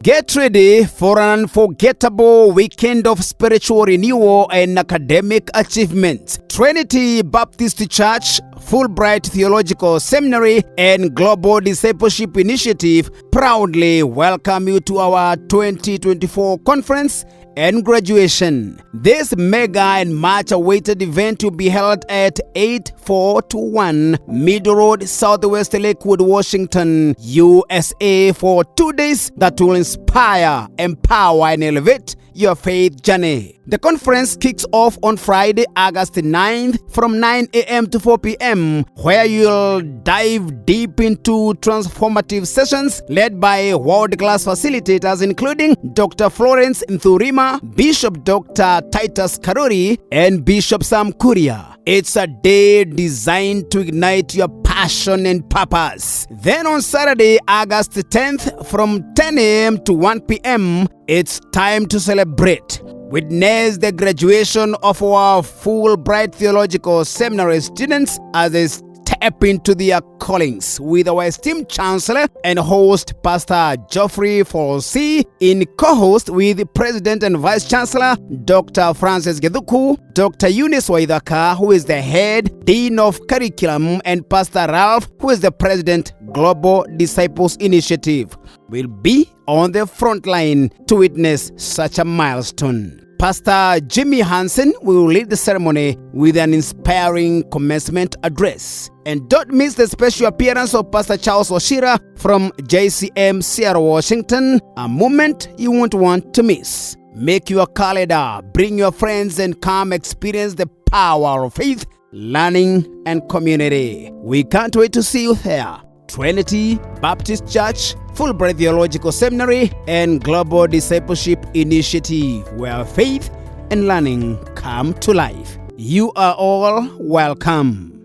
Get ready for an unforgettable weekend of spiritual renewal and academic achievement. Trinity Baptist Church, Fulbright Theological Seminary, and Global Discipleship Initiative proudly welcome you to our 2024 conference and graduation. This mega and much-awaited event will be held at 8421 Middle Road, Southwest Lakewood, Washington, USA for 2 days that will inspire, empower, and elevate your faith journey. The conference kicks off on Friday, August 9th from 9 a.m. to 4 p.m., where you'll dive deep into transformative sessions led by world-class facilitators including Dr. Florence Nthurima, Bishop Dr. Titus Karori, and Bishop Sam Kuria. It's a day designed to ignite your passion and purpose. Then on Saturday, August 10th from 10 a.m. to 1 p.m., it's time to celebrate. Witness the graduation of our Fulbright Theological Seminary students as they step into their callings with our esteemed Chancellor and host Pastor Geoffrey Folsey, in co-host with President and Vice Chancellor Dr. Francis Geduku, Dr. Eunice Waithaka, who is the head Dean of Curriculum, and Pastor Ralph, who is the President, Global Disciples Initiative, will be on the front line to witness such a milestone. Pastor Jimmy Hansen will lead the ceremony with an inspiring commencement address. And don't miss the special appearance of Pastor Charles Oshira from JCM Seattle, Washington, a moment you won't want to miss. Make your calendar, bring your friends, and come experience the power of faith, learning, and community. We can't wait to see you there. Trinity Baptist Church, Fulbright Theological Seminary, and Global Discipleship Initiative, where faith and learning come to life. You are all welcome.